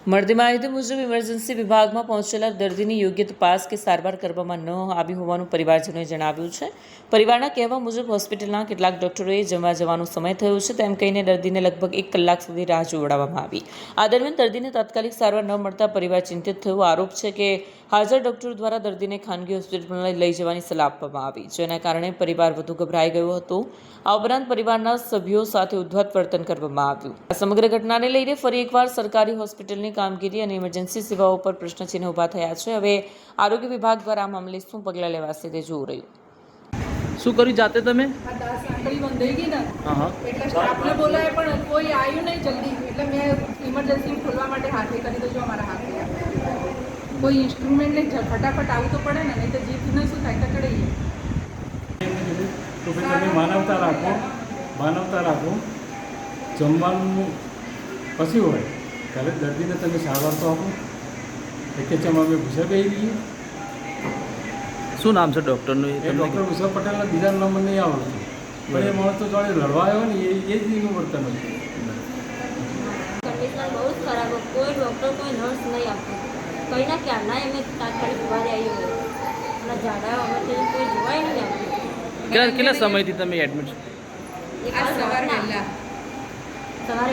મળતી માહિતી મુજબ ઇમરજન્સી વિભાગમાં પહોંચેલા દર્દીની યોગ્ય તપાસ કે સારવાર કરવામાં ન આવી હોવાનું પરિવારજનોએ જણાવ્યું છે. પરિવારના કહેવા મુજબ હોસ્પિટલના કેટલાક ડોક્ટરોએ જમવા જવાનો સમય થયો છે તેમ કહીને દર્દીને લગભગ 1 કલાક સુધી રાહ જોવડાવવામાં આવી. આ દરમિયાન દર્દીને તાત્કાલિક સારવાર ન મળતા પરિવાર ચિંતિત થયો. આરોપ છે કે હાજર ડોક્ટર દ્વારા દર્દીને ખાનગી હોસ્પિટલમાં લઈ જવાની સલાહ આપવામાં આવી, જેના કારણે પરિવાર વધુ ગભરાઈ ગયો હતો. આ ઉપરાંત પરિવારના સભ્યો સાથે ઉદ્ધત વર્તન કરવામાં આવ્યું. આ સમગ્ર ઘટનાને લઈને ફરી એકવાર સરકારી હોસ્પિટલની કામગીરી અને ઇમરજન્સી સેવાઓ પર પ્રશ્નચિહ્ન ઊભા થયા છે. હવે આરોગ્ય વિભાગ દ્વારા આ મામલે શું પગલાં લેવાશે તે જોવું રહ્યું. શું કર્યું જાતે તમે? આ દાસ આંગળી બંધાઈ ગઈ ને હા. એટલે સ્ટાફને બોલાય પણ કોઈ આવ્યું નહીં જલ્દી, એટલે મેં ઇમરજન્સી ખોલવા માટે હાથે કરી દેજો અમારા હાથે. કોઈ ઇન્સ્ટ્રુમેન્ટ નહીં, ફટાફટ આવવું તો પડે ને, નહીં તો જીભને શું થાય કચડાઈએ. તો પછી તમે માનવતા રાખો. જમવાનું પછી હોય ત્યારે દર્દીને તમે સારવાર તો આપો. એક ચમ અમે ભૂસા બેસી રહીએ. શું નામ છે ડૉક્ટરનું? એ ડૉક્ટર ભૂસા પટેલના બીજા નંબર નહીં આવડતું, પણ એ માણસ તો જાણે લડવા આવ્યો ને એ જ રીતનું વર્તન હતું. કન્ડિશન બહુ જ ખરાબ હતી. કોઈ ડૉક્ટર કોઈ નર્સ નહીં આપતું. કંઈના ક્યારના એમને તાત્કાલિક ઉભા આવી હોય અને ઝાડા અમે કોઈ જોવાય નહીં આપતું. કેટલા સમયથી તમે એડમિટ છો? આ સવાર વહેલા. સવારે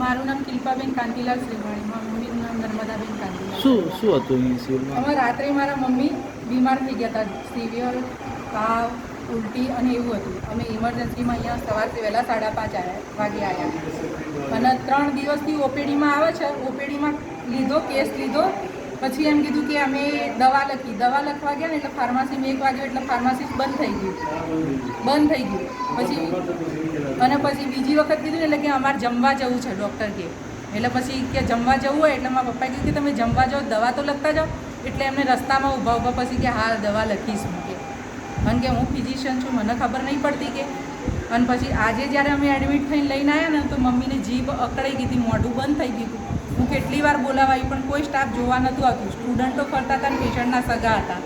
મારું નામ કિલ્પાબેન કાંતિલાલ શ્રીવાણી, મારા મમ્મીનું નામ નર્મદાબેન કાંતિલાલ. શું હતું એ સિવિલમાં? હવે રાત્રે મારા મમ્મી બીમાર થઈ ગયા હતા, સિવિયર તાવ, ઉલટી અને એવું હતું. અમે ઇમરજન્સીમાં અહીંયા સવારથી વહેલા 5:30 વાગે આવ્યા અને 3 દિવસથી ઓપીડીમાં આવે છે. ઓપીડીમાં લીધો, કેસ લીધો, પછી એમ કીધું કે અમે દવા લખવા ગયા ને એટલે ફાર્મસીમાં 1 વાગ્યો એટલે ફાર્મસી બંધ થઈ ગયું. પછી બીજી વખત કીધું ને એટલે કે અમારે જમવા જવું છે ડૉક્ટર કે. એટલે પછી કે જમવા જવું હોય એટલે મારા પપ્પાએ કીધું કે તમે જમવા જાઓ, દવા તો લખતા જાઓ. એટલે એમને રસ્તામાં ઊભા પછી કે હા દવા લખીશું કે. કારણ કે હું ફિઝિશિયન છું, મને ખબર નહીં પડતી કે. અને પછી આજે જ્યારે અમે એડમિટ થઈને લઈને આવ્યા ને તો મમ્મીની જીભ અકળાઈ ગઈ હતી, મોઢું બંધ થઈ ગયું હતું. હું કેટલી વાર બોલાવાઈ પણ કોઈ સ્ટાફ જોવા નહોતું આવતું. સ્ટુડન્ટો ફરતા હતા અને પેશન્ટના સગા હતા.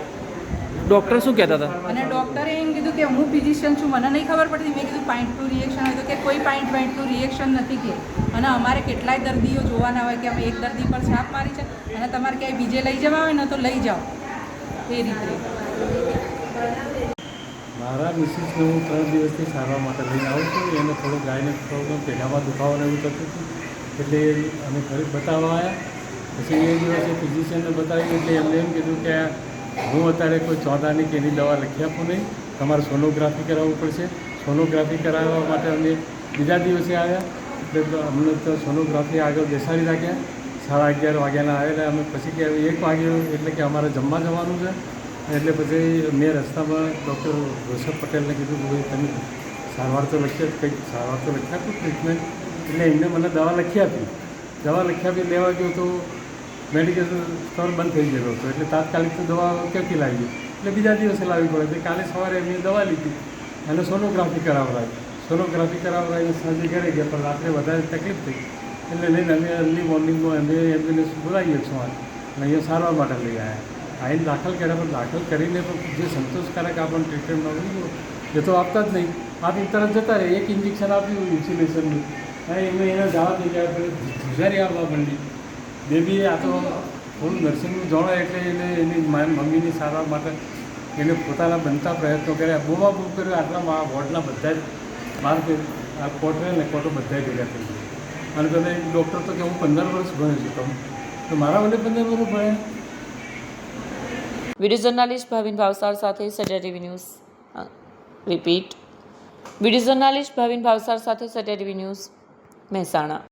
ડૉક્ટર શું કહેતા હતા? અને ડૉક્ટરે એમ કીધું કે હું ફિઝિશિયન છું, મને નહીં ખબર પડતી. મેં કીધું .2 રિએક્શન હોય તો કે કોઈ .2 રિએક્શન નથી કે. અને અમારે કેટલાય દર્દીઓ જોવાના હોય કે અમે એક દર્દી પર છાપ મારી છે અને તમારે ક્યાંય બીજે લઈ જવા હોય ને તો લઈ જાઓ એ રીતે. મારા મિસિસને હું 3 દિવસથી સારવાર માટે લઈને આવું છું. એને થોડું ગાયને પ્રોબ્લેમ, પેઢામાં દુખાવો એવું થતું હતું એટલે અમે ઘરે બતાવવા આવ્યા. પછી એ દિવસે ફિઝિશિયનને બતાવી એટલે એમને એમ કીધું કે હું અત્યારે કોઈ ચોદાની કે એની દવા લખી આપું નહીં, તમારે સોનોગ્રાફી કરાવવું પડશે. સોનોગ્રાફી કરાવવા માટે અમે બીજા દિવસે આવ્યા એટલે અમને તો સોનોગ્રાફી આગળ બેસાડી રાખ્યા. 11:30 વાગ્યાના આવેલા અમે. પછી કે 1 વાગ્યો એટલે કે અમારે જમવા જવાનું છે. એટલે પછી મેં રસ્તામાં ડૉક્ટર ઋષભ પટેલને કીધું કે ભાઈ તમે સારવાર તો લખી આપો ટ્રીટમેન્ટ. એટલે એમને મને દવા લખી આપી. લેવા ગયો તો મેડિકલ સ્ટોર બંધ થઈ ગયેલો હતો. એટલે તાત્કાલિક તો દવા ક્યાંથી લાવી, એટલે બીજા દિવસે લાવવી પડે. એટલે કાલે સવારે એમને દવા લીધી અને સોનોગ્રાફી કરાવડાવી સાંજે ઘરે ગયા. પણ રાત્રે વધારે તકલીફ થઈ એટલે લઈને અમે અર્લી મોર્નિંગમાં અમે એમ્બ્યુલન્સ બોલાવીએ છીએ અને અહીંયા સારવાર માટે લઈ આવ્યા. આઈને દાખલ કર્યા, પણ દાખલ કરીને પણ જે સંતોષકારક આપણને ટ્રીટમેન્ટ મળ્યું એ તો આપતા જ નહીં. આપી તરત જતા રહે. 1 ઇન્જેક્શન આપ્યું ઇન્સ્યુલેશનનું અને એમને એના જવા દઈ ગયા. ધુજારી આવવા માંડી. બેબી આ તો થોડું નર્સિંગનું જાણે એટલે એને એની મમ્મીની સારવાર માટે એને પોતાના બનતા પ્રયત્નો કર્યા. બૂમ કર્યો. આટલા વોર્ડના બધા જ બહાર આ કોટરે ને કોટો બધા ભેગા થઈ ગયા. અને તમે ડૉક્ટર તો કે હું 15 વર્ષ ભણ્યો છું, તો મારા વડે 15 વર્ષ ભણ્યા. વિડીયો જર્નાલિસ્ટ ભાવિન ભાવસાર સાથે Satya TV news repeat. Video journalist Bhavin Bhavsar સાથે સત્ય ટીવી ન્યૂઝ મહેસાણા.